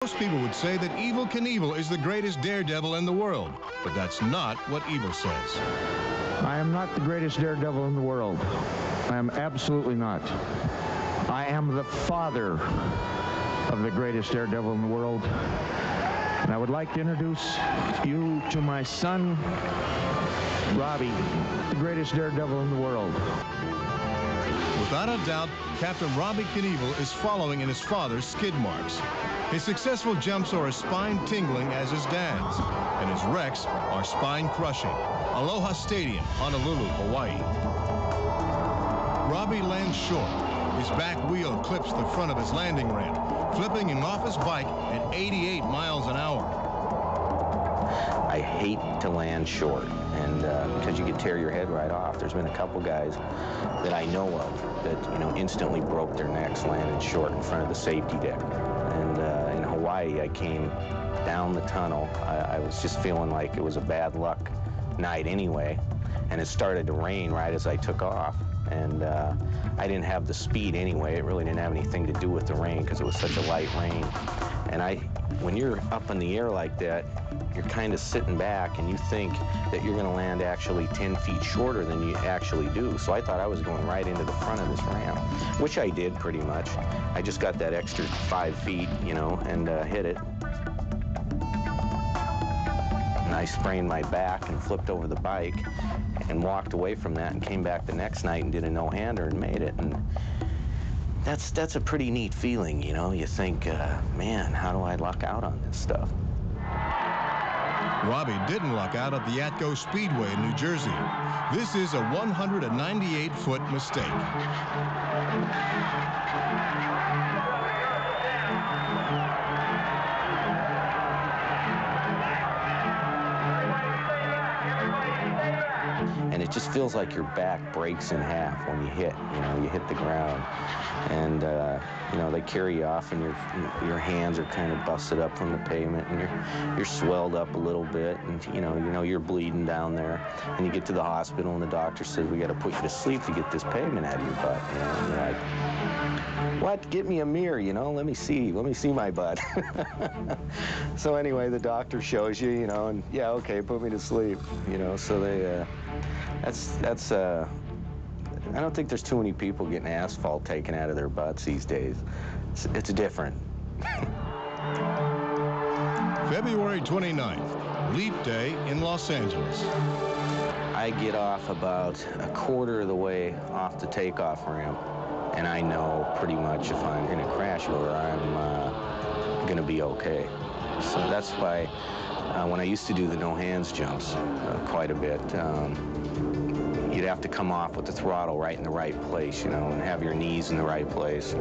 Most people would say that Evel Knievel is the greatest daredevil in the world, but that's not what Evel says. I am not the greatest daredevil in the world. I am absolutely not. I am the father of the greatest daredevil in the world. And I would like to introduce you to my son, Robbie, the greatest daredevil in the world. Without a doubt, Captain Robbie Knievel is following in his father's skid marks. His successful jumps are as spine-tingling as his dad's, and his wrecks are spine-crushing. Aloha Stadium, Honolulu, Hawaii. Robbie lands short. His back wheel clips the front of his landing ramp, flipping him off his bike at 88 miles an hour. I hate to land short, and because you could tear your head right off. There's been a couple guys that I know of that, instantly broke their necks landing short in front of the safety deck. And in Hawaii, I came down the tunnel. I was just feeling like it was a bad luck night anyway, and it started to rain right as I took off. And I didn't have the speed anyway. It really didn't have anything to do with the rain because it was such a light rain. And when you're up in the air like that, you're kind of sitting back and you think that you're going to land actually 10 feet shorter than you actually do. So I thought I was going right into the front of this ramp, which I did pretty much. I just got that extra 5 feet, and hit it. And I sprained my back and flipped over the bike and walked away from that and came back the next night and did a no-hander and made it. And that's a pretty neat feeling, You think, man, how do I luck out on this stuff? Robbie didn't luck out at the Atco Speedway in New Jersey. This is a 198-foot mistake. And it just feels like your back breaks in half when you hit, you hit the ground. And, they carry you off and your hands are kind of busted up from the pavement and you're swelled up a little bit and, you're bleeding down there. And you get to the hospital and the doctor says, we got to put you to sleep to get this pavement out of your butt, And you're like, what? Get me a mirror, Let me see my butt. So anyway, the doctor shows you, and yeah, okay, put me to sleep, So they, I don't think there's too many people getting asphalt taken out of their butts these days. It's different. February 29th, Leap Day in Los Angeles. I get off about a quarter of the way off the takeoff ramp, and I know pretty much if I'm in a crash or I'm going to be okay. So that's why when I used to do the no-hands jumps quite a bit, you'd have to come off with the throttle right in the right place, and have your knees in the right place.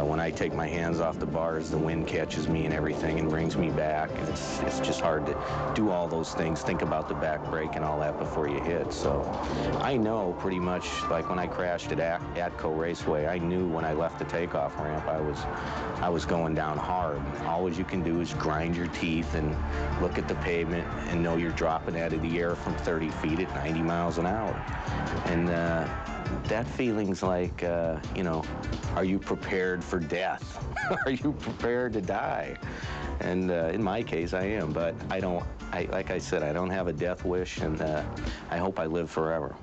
When I take my hands off the bars, the wind catches me and everything and brings me back. And it's just hard to do all those things, think about the back brake and all that before you hit. So I know pretty much, like when I crashed at Atco Raceway, I knew when I left the takeoff ramp I was going down hard. All you can do is grind your teeth and look at the pavement and know you're dropping out of the air from 30 feet at 90 miles an hour. And that feeling's like, are you prepared for death? Are you prepared to die? And in my case, I am, but like I said, I don't have a death wish, and I hope I live forever.